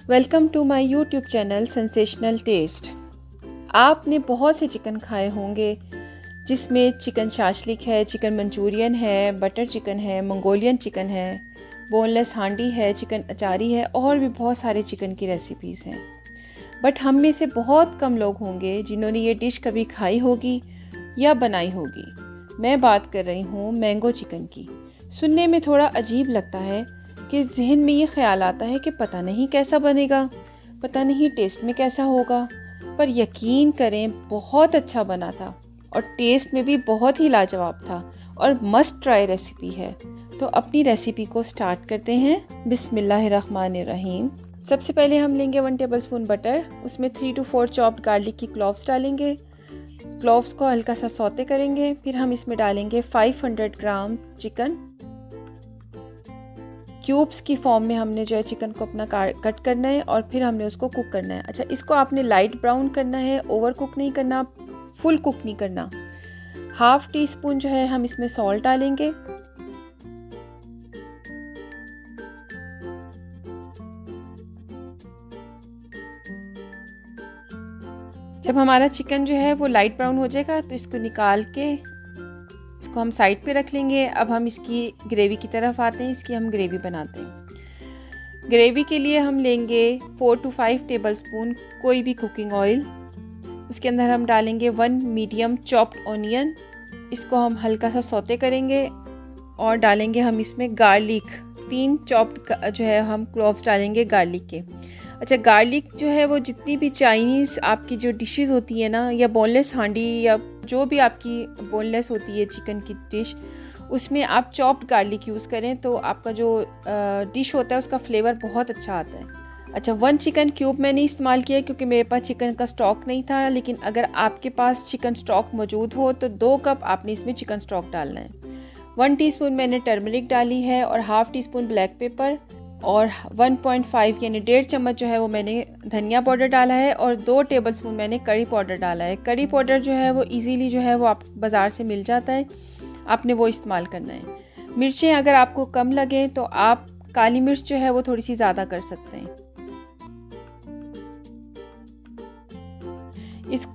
Welcome to my YouTube channel sensational taste. आपने बहुत से चिकन खाए होंगे जिसमें चिकन शाशलिक है, चिकन मंचूरियन है, बटर चिकन है, मंगोलियन चिकन है, बोनलेस हांडी है, चिकन अचारी है और भी बहुत सारे चिकन की रेसिपीज़ हैं। बट हम में से बहुत कम लोग होंगे जिन्होंने ये डिश कभी खाई होगी या बनाई होगी। मैं बात कर रही हूँ मैंगो चिकन की। सुनने में थोड़ा अजीब लगता है कि जहन में ये ख्याल आता है कि पता नहीं कैसा बनेगा, पता नहीं टेस्ट में कैसा होगा, पर यकीन करें बहुत अच्छा बना था और टेस्ट में भी बहुत ही लाजवाब था और मस्ट ट्राई रेसिपी है। तो अपनी रेसिपी को स्टार्ट करते हैं। बिस्मिल्लाहिर्रहमानिर्रहीम। सबसे पहले हम लेंगे 1 टेबलस्पून बटर, उसमें 3 to 4 चॉप्ड गार्लिक की क्लोव्स डालेंगे। क्लोव्स को हल्का सा सौते करेंगे। फिर हम इसमें डालेंगे 500 ग्राम चिकन। क्यूब्स की फॉर्म में हमने जो है चिकन को अपना कट करना है और फिर हमने उसको कुक करना है। अच्छा, इसको आपने लाइट ब्राउन करना है, ओवर कुक नहीं करना, फुल कुक नहीं करना। 1/2 टीस्पून जो है हम इसमें सॉल्ट डालेंगे। जब हमारा चिकन जो है वो लाइट ब्राउन हो जाएगा तो इसको निकाल के इसको हम साइड पे रख लेंगे। अब हम इसकी ग्रेवी की तरफ आते हैं। इसकी हम ग्रेवी बनाते हैं। ग्रेवी के लिए हम लेंगे 4 to 5 टेबलस्पून कोई भी कुकिंग ऑयल। उसके अंदर हम डालेंगे 1 मीडियम चॉप्ड ऑनियन। इसको हम हल्का सा सौते करेंगे और डालेंगे हम इसमें गार्लिक। 3 चॉप्ड जो है हम क्लोव्स डालेंगे गार्लिक के। अच्छा, गार्लिक जो है वो जितनी भी चाइनीज़ आपकी जो डिशेस होती है ना, या बोनलेस हांडी या जो भी आपकी बोनलेस होती है चिकन की डिश, उसमें आप चॉप्ड गार्लिक यूज़ करें तो आपका जो डिश होता है उसका फ्लेवर बहुत अच्छा आता है। अच्छा, 1 चिकन क्यूब मैंने इस्तेमाल किया क्योंकि मेरे पास चिकन का स्टॉक नहीं था, लेकिन अगर आपके पास चिकन स्टॉक मौजूद हो तो 2 कप आपने इसमें चिकन स्टॉक डालना है। 1 टीस्पून मैंने टर्मरिक डाली है और 1/2 टीस्पून ब्लैक पेपर और 1.5 यानी 1.5 चम्मच जो है वो मैंने धनिया पाउडर डाला है और 2 टेबलस्पून मैंने करी पाउडर डाला है। करी पाउडर जो है वो इजीली जो है वो आप बाज़ार से मिल जाता है, आपने वो इस्तेमाल करना है। मिर्चें अगर आपको कम लगें तो आप काली मिर्च जो है वो थोड़ी सी ज़्यादा कर सकते हैं।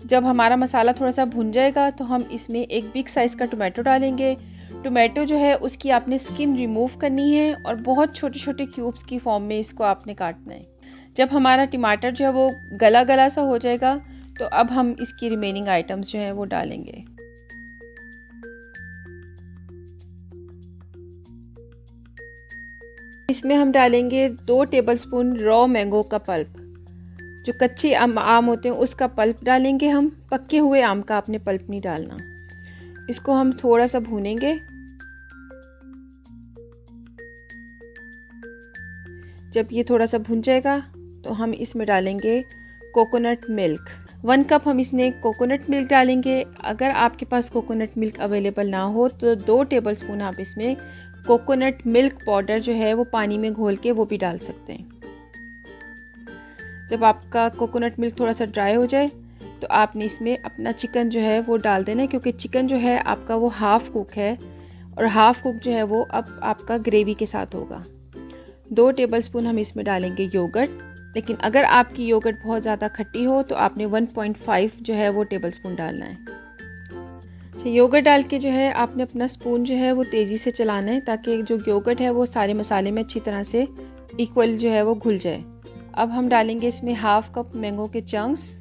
जब हमारा मसाला थोड़ा सा भुन जाएगा तो हम इसमें एक बिग साइज़ का टोमेटो डालेंगे। टोमेटो जो है उसकी आपने स्किन रिमूव करनी है और बहुत छोटे छोटे क्यूब्स की फॉर्म में इसको आपने काटना है। जब हमारा टमाटर जो है वो गला गला सा हो जाएगा तो अब हम इसकी रिमेनिंग आइटम्स जो है वो डालेंगे। इसमें हम डालेंगे 2 टेबलस्पून रॉ मैंगो का पल्प। जो कच्चे आम होते हैं उसका पल्प डालेंगे हम, पके हुए आम का आपने पल्प नहीं डालना। इसको हम थोड़ा सा भूनेंगे। जब ये थोड़ा सा भुन जाएगा तो हम इसमें डालेंगे कोकोनट मिल्क। 1 कप हम इसमें कोकोनट मिल्क डालेंगे। अगर आपके पास कोकोनट मिल्क अवेलेबल ना हो तो 2 टेबलस्पून आप इसमें कोकोनट मिल्क पाउडर जो है वो पानी में घोल के वो भी डाल सकते हैं। जब आपका कोकोनट मिल्क थोड़ा सा ड्राई हो जाए तो आपने इसमें अपना चिकन जो है वो डाल देना है, क्योंकि चिकन जो है आपका वो हाफ़ कुक है और हाफ़ कुक जो है वो अब आपका ग्रेवी के साथ होगा। 2 टेबलस्पून हम इसमें डालेंगे योगर्ट, लेकिन अगर आपकी योगर्ट बहुत ज़्यादा खट्टी हो तो आपने 1.5 जो है वो टेबलस्पून डालना है। अच्छा, योगर्ट डाल के जो है आपने अपना स्पून जो है वो तेज़ी से चलाना है ताकि जो योगर्ट है वो सारे मसाले में अच्छी तरह से इक्वल जो है वो घुल जाए। अब हम डालेंगे इसमें 1/2 कप मैंगो के चंक्स।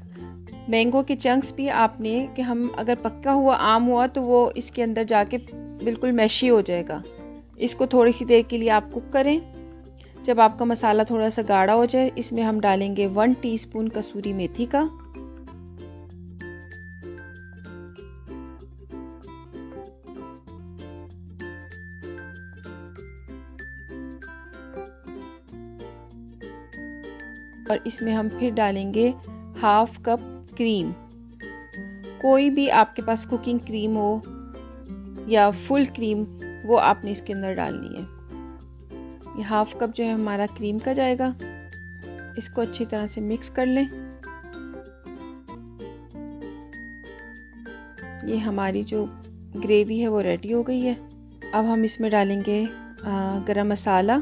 मैंगो के चंक्स भी आपने कि हम अगर पक्का हुआ आम हुआ तो वो इसके अंदर जाके बिल्कुल मैशी हो जाएगा। इसको थोड़ी सी देर के लिए आप कुक करें। जब आपका मसाला थोड़ा सा गाढ़ा हो जाए इसमें हम डालेंगे 1 टीस्पून कसूरी मेथी का। और इसमें हम फिर डालेंगे 1/2 कप क्रीम। कोई भी आपके पास कुकिंग क्रीम हो या फुल क्रीम वो आपने इसके अंदर डालनी है। ये 1/2 कप जो है हमारा क्रीम का जाएगा। इसको अच्छी तरह से मिक्स कर लें। ये हमारी जो ग्रेवी है वो रेडी हो गई है। अब हम इसमें डालेंगे गरम मसाला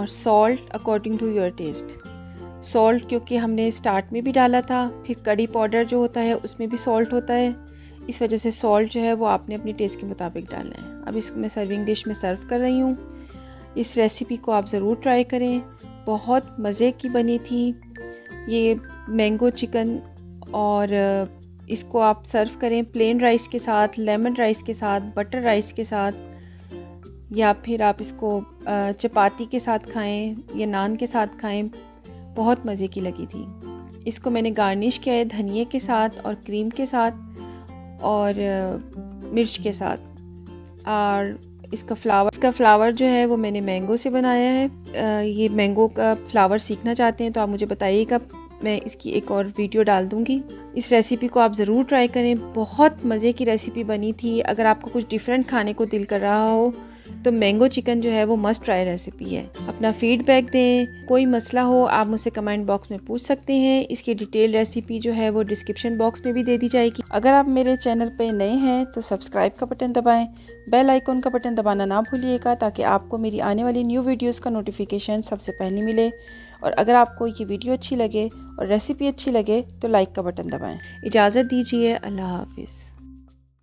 और salt according to your taste. Salt क्योंकि हमने स्टार्ट में भी डाला था, फिर कड़ी पाउडर जो होता है उसमें भी सॉल्ट होता है, इस वजह से सॉल्ट जो है वो आपने अपने टेस्ट के मुताबिक डालना है। अब इसको मैं सर्विंग डिश में सर्व कर रही हूँ। इस रेसिपी को आप ज़रूर ट्राई करें, बहुत मज़े की बनी थी ये मैंगो चिकन। और इसको आप सर्व करें प्लेन राइस के साथ, लेमन राइस के साथ, बटर राइस के साथ, या फिर आप इसको चपाती के साथ खाएं या नान के साथ खाएं। बहुत मज़े की लगी थी। इसको मैंने गार्निश किया है धनिए के साथ और क्रीम के साथ और मिर्च के साथ। और इसका फ्लावर जो है वो मैंने मैंगो से बनाया है। ये मैंगो का फ्लावर सीखना चाहते हैं तो आप मुझे बताइएगा, मैं इसकी एक और वीडियो डाल दूँगी। इस रेसिपी को आप ज़रूर ट्राई करें, बहुत मज़े की रेसिपी बनी थी। अगर आपको कुछ डिफरेंट खाने को दिल कर रहा हो तो मैंगो चिकन जो है वो मस्ट ट्राई रेसिपी है। अपना फीडबैक दें, कोई मसला हो आप मुझसे कमेंट बॉक्स में पूछ सकते हैं। इसकी डिटेल रेसिपी जो है वो डिस्क्रिप्शन बॉक्स में भी दे दी जाएगी। अगर आप मेरे चैनल पे नए हैं तो सब्सक्राइब का बटन दबाएं, बेल आइकॉन का बटन दबाना ना भूलिएगा ताकि आपको मेरी आने वाली न्यू वीडियोज़ का नोटिफिकेशन सबसे पहले मिले। और अगर आपको ये वीडियो अच्छी लगे और रेसिपी अच्छी लगे तो लाइक का बटन दबाएं। इजाज़त दीजिए, अल्लाह हाफिज़।